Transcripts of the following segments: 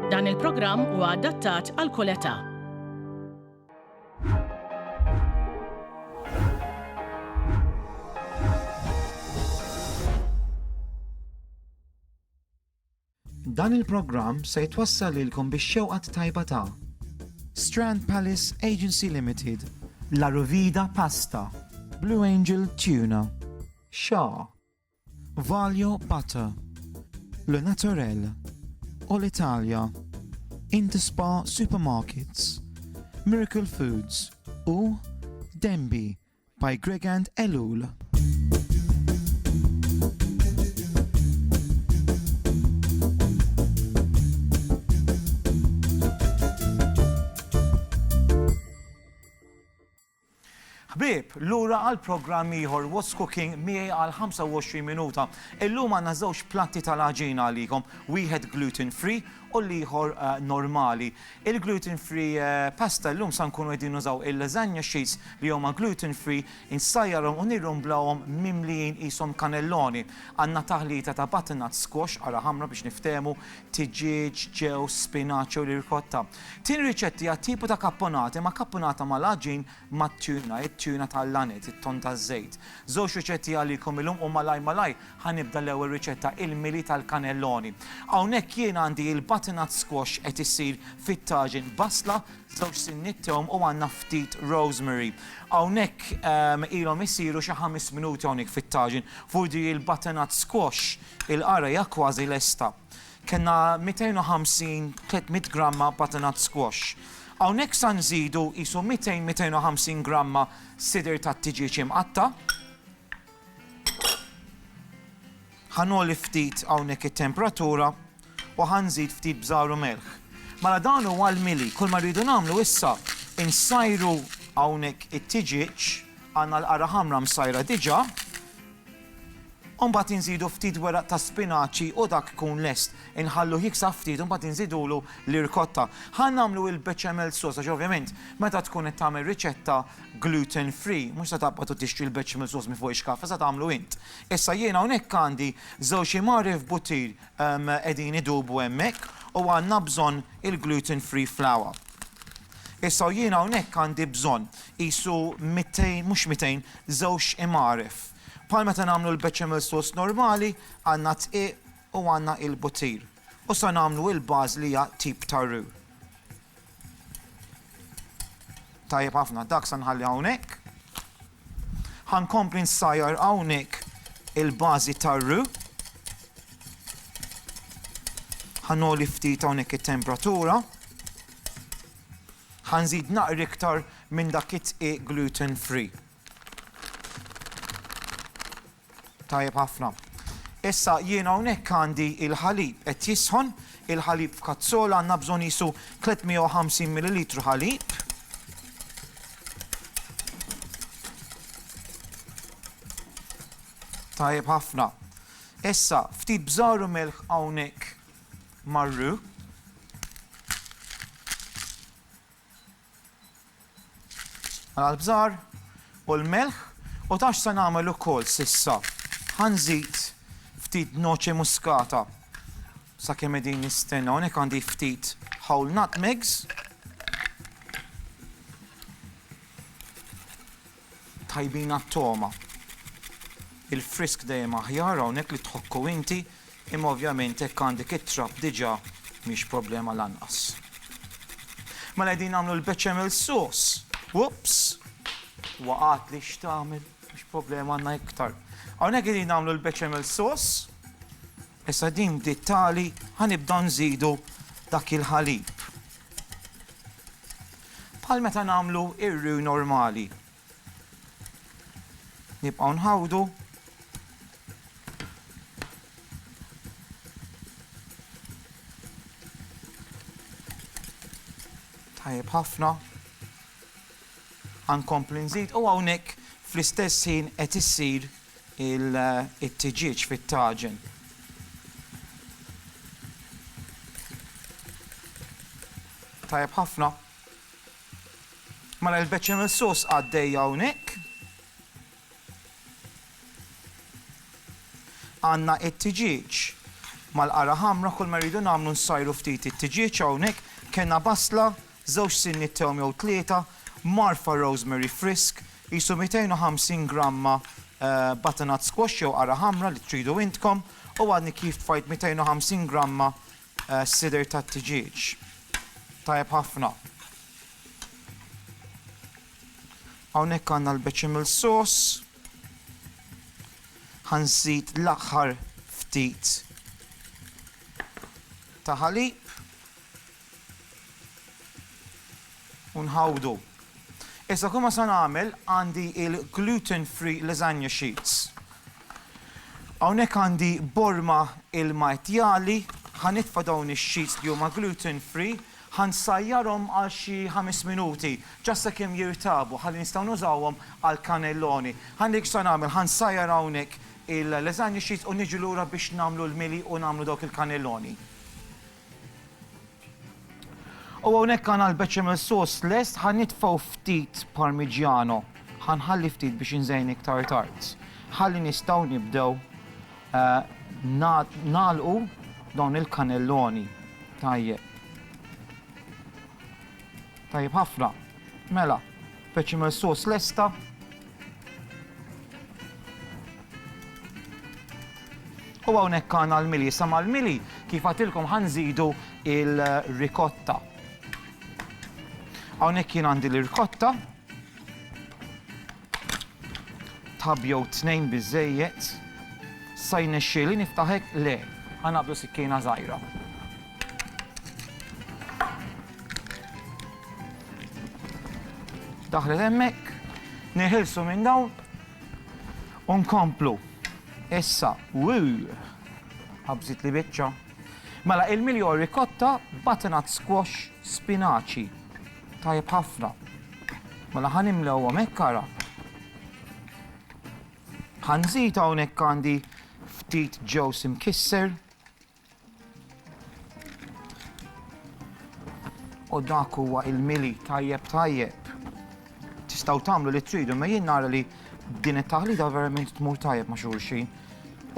Dan il-programm huwa adattat għal kull età. Dan il-programm se jitwassal lilkom bix-xewqat tajba ta' Strand Palace Agency Limited, La Rovida Pasta, Blue Angel Tuna, Shaw, Valio Butter, Le Naturel, All Italia, Interspa Supermarkets, Miracle Foods u Denby by Gregand Elul. Ħbieb, lura għal programm ieħor What's Cooking miegħi għal 25 minuta. Illum għandna żewġ platti tal-aġina għalikom, wieħed gluten-free u l-ieħor normali. Il-gluten-free pasta llum se nkunu qegħdin nużaw il-lasagna sheets li huma gluten-free, insajjarhom u nirrumblawhom mimlijin qishom cannelloni. Għandna taħlita ta' butternut squash ara ħamra biex niftehmu, tiġġieġ, ġew, spinaċ u ricotta. Tin riċetti għat tipu ta' caponata, ma' caponata mal-aġin mat-tuna, it-tuna tal-lanet, it-ton taż-żejt. Żewġ riċetti għalikom illum u malaj ħanibda l-ewwel riċetta il-mili tal-cannelloni. Hawnhekk jien għandi il-butternut squash qed isir fit-taġin basla, żewġ sinnitthom u għandna ftit rosemary. Hawnhekk ilhom isiru xi 5 minuti hawnhekk fit-taġin fuq di il-butternut squash il-qara hija kważi lesta. Kenna 250-300 gramma butternut squash. Hawnhekk sa nżidu qisu 200-250 gramma sider tat-tiġiġ imqatta. Ħanolli ftit hawnhekk it-temperatura u ħanżid ftit bżar u melħ. Mela dan huwa l-mili, kull ma rridu nagħmlu issa insajru hawnhekk it-tiġiġ għandna l-qara ħamra msajra diġà. U mbagħad inżidu ftit weraq ta' spinaċi u dak ikun lest. Inħallu jiksa ftit u mbagħad inżidulu l-ricotta. Ħan nagħmlu il-bechamel sauce għax ovvjament meta tkun qed tagħmel riċetta gluten free, mhux se taqbad tixtri l-bechamel sauce minn fuq ix-xkaffa se tagħmlu int. Issa jiena hawnhekk għandi żewġ imari f'butir qegħdin idubu hemmhekk u għandna bżonn il-gluten free flour. Issa jiena hawnhekk għandi bżonn qisu 200 mhux 200 żewġ imaref. Bħal meta nagħmlu l-bechamel sauce normali, għandna tqiq u għandna il-butir. U sa nagħmlu il-baż li hija tip ta' roux. Tajjeb ħafna, dak se nħalli hawnhekk. Ħankompli nsajjar hawnhekk il-bażi ta' roux. Ħanoli ftit hawnhekk it-temperatura. Ħanżid naqri iktar minn dak it-tqiq gluten free. Tajjeb ħafna. Issa jiena hawnhekk għandi il-ħalib qed jisħon, il-ħalib f'kazzola għandna bżonn qisu 350 ml ħalib. Tajjeb ħafna. Issa ftit bżar u melħ hawnhekk mar-roux. Mela l-bżar u l-melħ u tax se nagħmel ukoll s'issa. Ħanżid ftit noċe muskata sakemm qegħdin nistenna hawnhekk għandi ftit whole nutmegs. Tajbin għat-toma. Il-frisk dejjem aħjar hawnhekk li tħokku inti, imma ovvjament hekk għandek it-trab diġà mhix problema lanqas. Mela qegħdin nagħmlu l-bechamel sauce. Whoops! Waqgħat li x'tagħmel, mhux problema għandna iktar. Hawnhekk qegħdin nagħmlu l-bechamel sauce. Issa din bdiet tali ħanibda nżidu dak il-ħalib. Bħal meta nagħmlu ir-roux normali. Nibqgħu nħawdu. Tajjeb ħafna. Ħankompli nżid u hawnhekk fl-istess ħin qed issir il-tiġiġ fit-taġin. Tajjeb ħafna. Mela l-bechamel sauce għaddejja hawnhekk. Għandna it-tiġiġ mal-qara ħamra kull ma rridu nagħmlu nsajru ftit it-tiġiġ hawnhekk, kellna basla, 2 sinni tewm jew 3, marfa rosemary frisk, qisu 250 gramma butternut squash jew qara ħamra li tridu intkom u għadni kif tfajt 250 gramma sider tat-tiġiġ. Tajjeb ħafna. Hawnhekk għandna l-bechamel sauce. Ħanżid l-aħħar ftit ta' ħalib u nħawdu. Issa kumma sa nagħmel għandi il-gluten-free lasagna sheets. Hawnhekk għandi borma il-majtjali, ħanitfa' dawn ix-sheets li huma gluten-free, ħansajjarhom għal xi 5 minuti, ġasta kemm jirtabu, ħalli nistgħu nużawhom għal cannelloni. Ħandik sa nagħmel ħansajjar hawnhekk il-lasagna sheets u niġu lura biex nagħmlu l-mili u nagħmlu dawk il-cannelloni. U hawnhekk għandna l-bechamel sauce lest, ħanitfgħu ftit parmigiano, ħanħalli ftit biex inżejn iktar tard. Ħalli nistgħu nibdew nagħlqu dawn il-cannelloni. Tajjeb. Tajjeb ħafna. Mela, bechamel sauce lesta. U hawnhekk għandna l-mili. Sa mal-mili kif għatilkom ħanżidu il-ricotta. Hawnhekk jien għandi l-ricotta. Tab jew 2 biżejjed. Sa jnexxieli niftaħ hekk le. Ħanaqbdu sikkina żgħira. Daħlet hemmhekk, neħilsu minn dawn u nkomplu. Issa, ħabżit li biċċa. Mela il-milju ricotta, butternut squash, spinaċi. Tajjeb ħafna. Mela ħanimlewhom hekk ara. Ħanżid hawnhekk għandi ftit ġews imkisser. U dak huwa il-mili tajjeb. Tistgħu tagħmlu li tridu, ma jien nara li din it-taħlita verament tmur tajjeb ma' xulxin.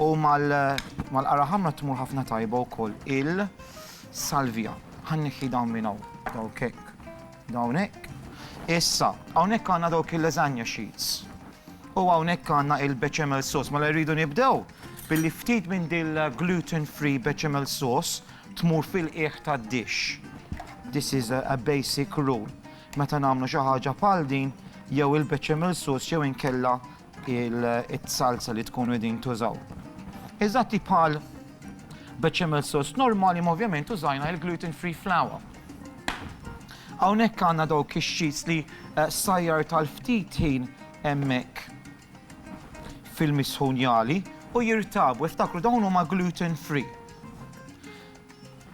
U mal-qara ħamra tmur ħafna tajba wkoll il-salvia. Ħanneħħi dawn minn hawn, dawk hekk. Dawn hekk. Issa, hawnhekk għandna dawk il-lasagna sheets. U hawnhekk għandna il-bechamel sauce. Mela rridu nibdew billi ftit minn dil-gluten-free bechamel sauce tmur fil-qiegħ tad-dish. This is a basic rule. Meta nagħmlu xi ħaġa bħal din, jew il-bechamel sauce jew inkella il-salsa li tkunu qegħdin tużaw. Eżatti bħal bechamel sauce normali ma ovvjament użajna il-gluten-free flour. Hawnhekk għandna dawk ix-sheets li sajjar tal-ftit ħin hemmhekk fil-misħunjali u jirtabu, iftakru dawn huma gluten-free.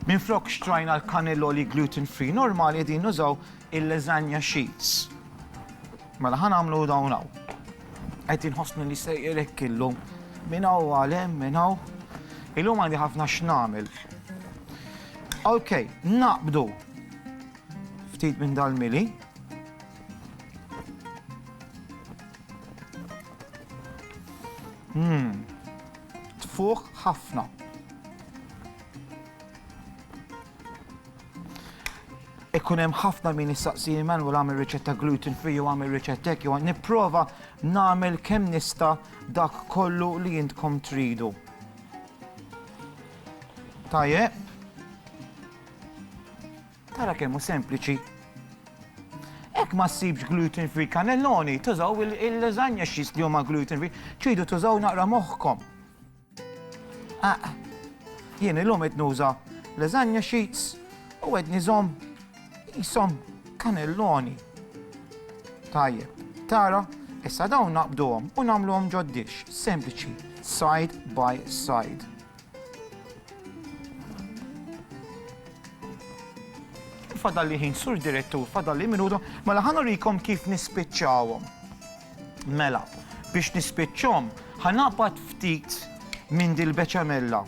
Minflok xtrajna l-cannelloni gluten-free, normali qegħdin nużaw il-lasagna sheets. Mela ħanamlu dawn hawn. Qed inħossni li sejjer hekk illum. Minn hawn għalem, minn hawn. Illum għandi ħafna x'nagħmel. Okej, naqbdu ftit minn dal-mili. Tfuq ħafna. Ikkun hemm ħafna min issaqsi Manuel għamel riċetta gluten-free u għamel riċetta hekk jew nipprova nagħmel kemm nista' dak kollu li intkom tridu. Tajjeb. Tara kemm hu sempliċi. Hekk ma ssibx gluten-free cannelloni, tużaw il-lasagna sheets li huma gluten-free, tridu tużaw naqra moħħkom. Jien illum qed nuża lasagna sheets u qed niżomm jisom cannelloni. Tajjeb, tara, issa dawn naqbduhom u nagħmluhom ġod-dish, sempliċi, side by side. Fadalli ħin sur direttur, fadalli minuto, mela ħanurikom kif nispiċċawhom. Mela, biex nispiċċhom ħanaqbad ftit minn dil-beċamella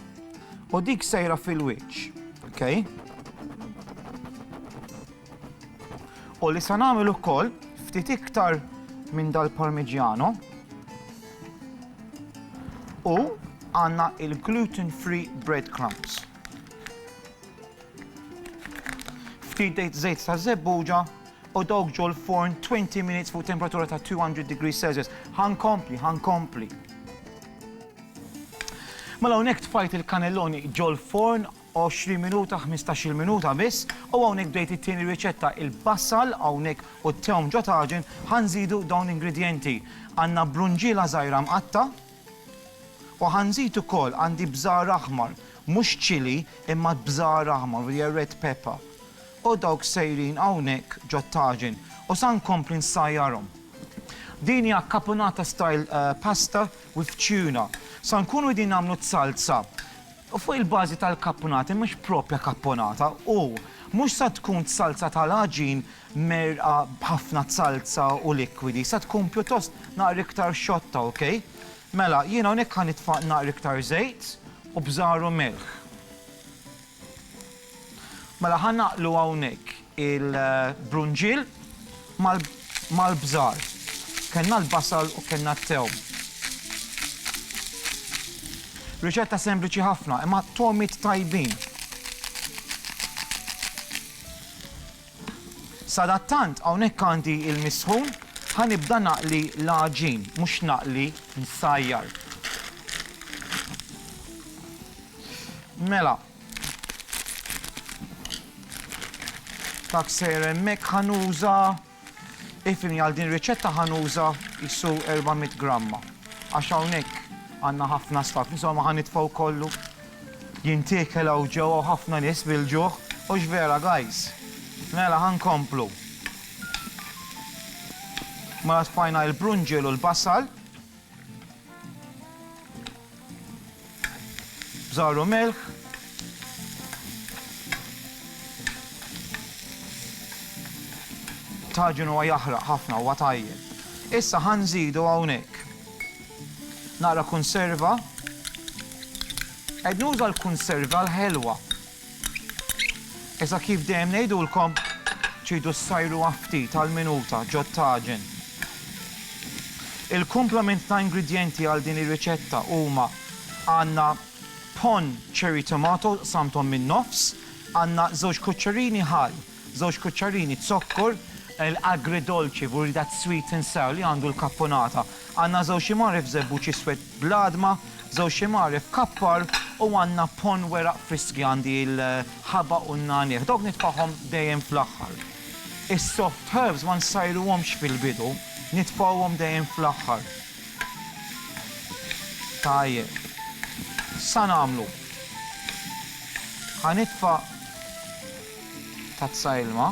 u dik sejra fil-wiċċ, okej? U li sa nagħmel ukoll ftit iktar minn dal-parmigiano u għandna il-gluten-free breadcrumbs. Ftit żejt ta' żebbuġa u dawk ġol forn 20 minutes fuq temperatura ta' 200 degrees Celsius. Ħankompli. Mela hawnhekk tfajt il-cannelloni ġol forn 20 minuta, 15 minuta biss, u hawnhekk bdejt it-tieni riċetta il-bassal hawnhekk u t-tehm ġo taġin ħanżidu dawn l-ingredjenti. Għandna brunġiela żgħira mqatta u ħanżid ukoll għandi bżar aħmar, mhux chili imma bżar aħmar, red pepper. U dawk sejrin hawnhekk ġo taġin u sa nkompli nsajjarhom. Din hija Caponata-style pasta with tuna. Sa nkunu din nagħmlu salsa. U fuq il-bażi tal-kaponata mhux proprja kaponata u mhux sa tkun salsa tal-aġin merqa b'ħafna salsa u likwidi, sa tkun pjuttost naqra iktar xotta, okej? Mela, jiena hawnhekk ħanitfaq naqra iktar żejt u bżar u milħ. Mela ħannaqlu hawnhekk il-brunġiel mal-bżar. Kenna l-basal u kenna t-tehm. Riċetta sempliċi ħafna, imma tomit tajbin. Sadattant hawnhekk għandi il-misħun, ħanibda naqli l-aġin, mhux naqli nsajjar. Mela. Dak sejr hemmhekk ħanuża ifni għal din riċetta ħanuża jissu 400 gramma. Għax hawnhekk għandna ħafna staf, insomma ħanitfgħu kollu jintekel hawn ġewwa ħafna nies bil-ġuħ u x'vera guys. Mela ħankomplu. Mela tfajna l-brunġiel u l-basal. Bżar u milħ. Taġin huwa jaħraq ħafna huwa tajjeb. Issa ħanżidu hawnhekk naqra konserva. Qed nuża l-konserva l-ħelwa. Issa kif dejjem ngħidulkom ċidu ssajru ftit għall-minuta ġo taġin. Il-kumplament ta' ingredjenti għal din ir-riċetta huma għandna pon cherry tomato samtom min-nofs, għandna żewġ kuċċarini ħal, żewġ kuċċarini zokkor, l-agridolċi, vuri dat sweet and sour li għandu l-kaponata. Għanna żewġ imarif żebbuċ iswed bladma, żewġ imarif kappar u għanna pon weraq friski għandi l-ħaba u n-nanieħ. Dawk nitfa'hom dejjem fl-aħħar. Is-soft herbs ma nsajruhomx fil-bidu, nitfa'hom dejjem fl-aħħar. Tajjeb. Sa nagħmlu. Ħanitfa' tazza ilma.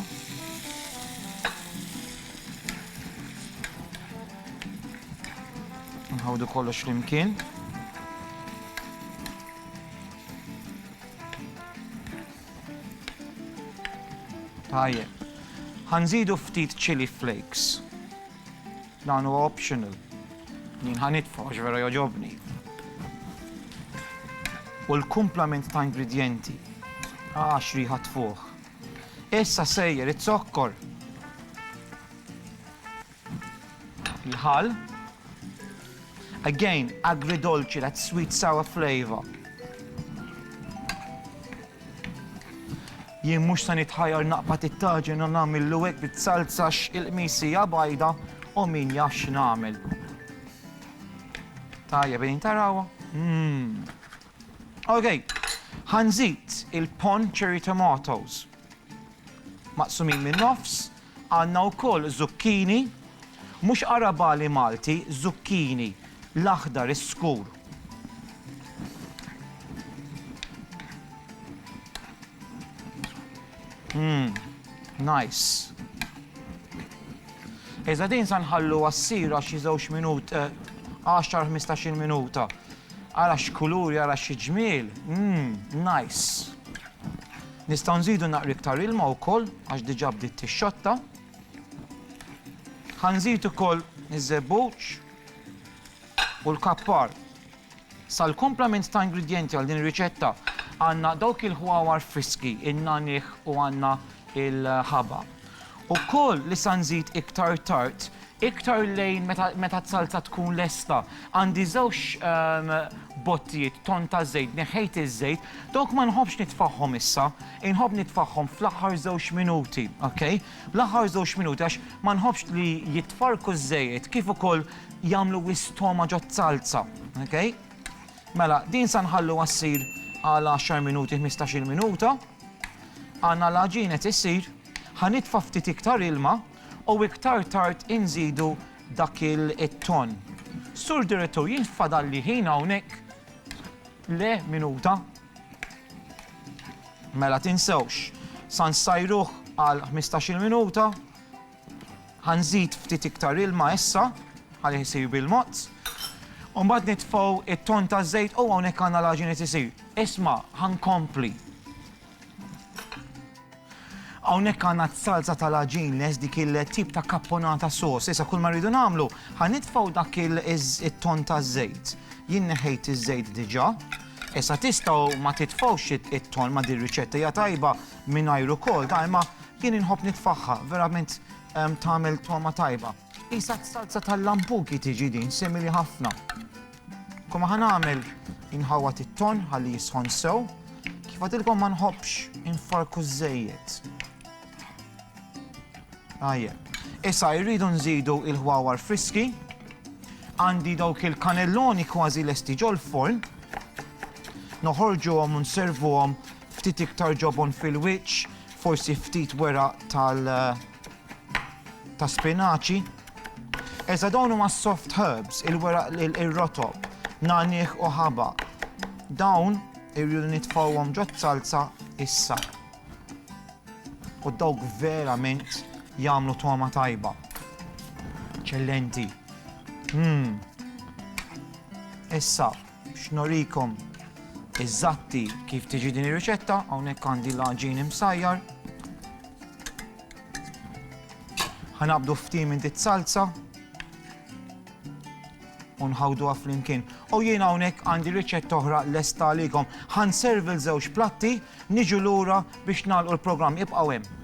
Nħawdu kollox flimkien. Tajjeb. Ħanżidu ftit chili flakes. Dan huwa optional. Jien ħanitfa' għax vera joġobni. U l-kumplament ta' ingredienti. Riħa tfuħ. Issa sejjer it-zokkor. Il-ħal. Again, agridolce, that sweet sour flavor. Jien mhux se nitħajjar naqbad it-taġin u nagħmillu hekk bit-salsa il-qmisija bajda u min jaf x'nagħmel. Tajjeb qegħdin tarawha? Okay, ħanżid il-pon cherry tomatoes. Maqsumin min-nofs, għandna wkoll zucchini, mhux arabali Malti, zucchini, l-aħdar is-skur. Nice. Iżda din sa nħallu għassira xi żewġ minut, 10-15 minuta. Ara x'kuluri, ara xi ġmiel. Nice. Nistgħu nżidu naqra iktar ilma wkoll għax diġà bdiet tixxotta. Ħanżid ukoll iż-żebbuġ u l-kappar. Sal-komplement ta' ingredienti għal din ir-riċetta għandna dawk il-ħwawar friski, in-nanieħ u għandna il-ħaba. Ukoll li sa nżid iktar tard iktar lejn meta t-salza tkun lesta. Għandi żewġ bottijiet ton ta' żejt, neħejt iż-żejt, dawk ma nħobbx nitfaħħom issa, inħobb nitfaħħom fl-aħħar 2 minuti, okej? L-aħħar 2 minuti għax ma nħobbx li jitfarku ż-żejt kif ukoll jagħmlu wistoma ġo t-salza, okej? Mela, din sa nħallu għassir għal 10 minuti, 15 minuta. Għanna l-ħaġin qed issir, ħanitfa' ftit iktar ilma u iktar tard inżidu dak il-ton. Sur direttur, jien fadalli ħin hawnhekk le minuta. Mela tinsewx, sa nsajruh għal 15 minuta, ħanżid ftit iktar ilma issa, ħalli jsir bil-mozz, u mbagħad nitfgħu it-ton ta' żejt u hawnhekk għandna l-ħaġin qed isir. Isma' ħankompli. Hawnhekk għandna t-salza tal-aġin les dik il-tip ta' caponata sauce. Issa kull ma rridu nagħmlu, ħanitfgħu dak it-ton ta' żejt. Jien neħejt iż-żejt diġà. Issa tistgħu ma titfgħux it-ton ma' din riċetta hija tajba mingħajr ukoll, imma jien inħobb nitfaħħa, verament tagħmel toma tajba. Issa t-salza tal-lampuki tiġi din, simili ħafna. Kuma ħanagħmel inħawat it-ton ħalli jisħon sew, kif għadilkom ma nħobbx infarku ż-żejjed. Issa jridu nżidu il-ħwawar friski, għandi dawk il-cannelloni kważi lesti ġol forn, noħorġuhom u nservuhom ftit iktar ġobon fil-wiċċ, forsi ftit wera ta' spinaċi. Issa dawn huma soft herbs, il-wera il-rotob, nanieħ u ħaba. Dawn irridu nitfgħuhom ġo salza issa. U dawk verament jagħmlu toma tajba. Ċellenti. Issa, x'norikom eżatti kif tiġi din ir-riċetta, hawnhekk għandi l-aġin imsajjar. Ħanabdu ftim minn dit-salza u nħawduha flimkien. U jien hawnhekk għandi riċetta oħra lesta għalikom. Ħanservi l-żewġ platti, niġu lura biex nagħlqu l-programm. Ibqgħu hemm.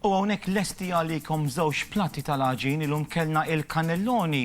U hawnhekk lesti għalikom żewġ platti tal-aġin illum kellna il-cannelloni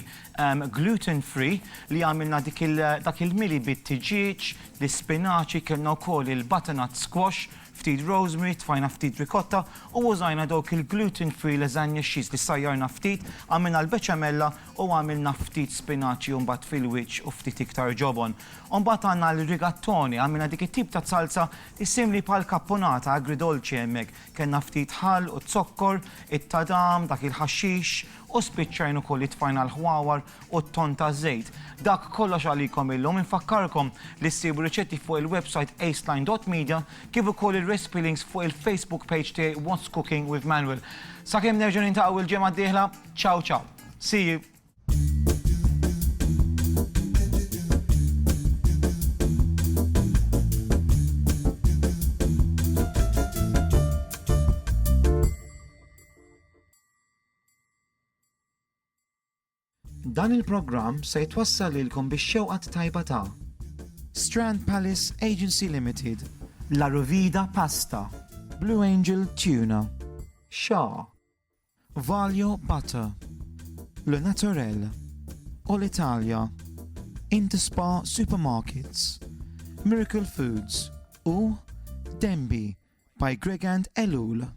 gluten-free li għamilna dak il-mili bit-tiġiġ, l-ispinaċi, kellna wkoll il-butternut squash, ftit rosemary, tfajna ftit ricotta u użajna dawk il-gluten-free lasagna cheese li sajjarna ftit, għamilna l-beċamella u għamilna ftit spinaċi u mbagħad fil-wiċċ u ftit iktar ġobon. U mbagħad għandna l-rigatoni, għamilna dik it-tip ta' salsa issimli bħal caponata agridolċi hemmhekk. Kellna ftit ħall u zokkor, it-tadam, dak il-ħaxix u spiċċajn ukoll it-tfajna l-ħwawar u t-ton ta' żejt. Dak kollox għalikom illum, infakkarkom li ssibu riċetti fuq il-website aceline.media kif ukoll il-recipe links fuq il-Facebook page tiegħi What's Cooking with Manuel. Sakemm nerġgħu nintaqgħu il-ġimgħa d-dieħla, ciao ciao. See you. Dan il-programm se jitwassal lilkom bix-xewqat tajba ta' Strand Palace Agency Limited, La Rovida Pasta, Blue Angel Tuna, Shaw, Valio Butter, Le Naturel, All Italia, Interspa Supermarkets, Miracle Foods u Denby by Greg and Elul.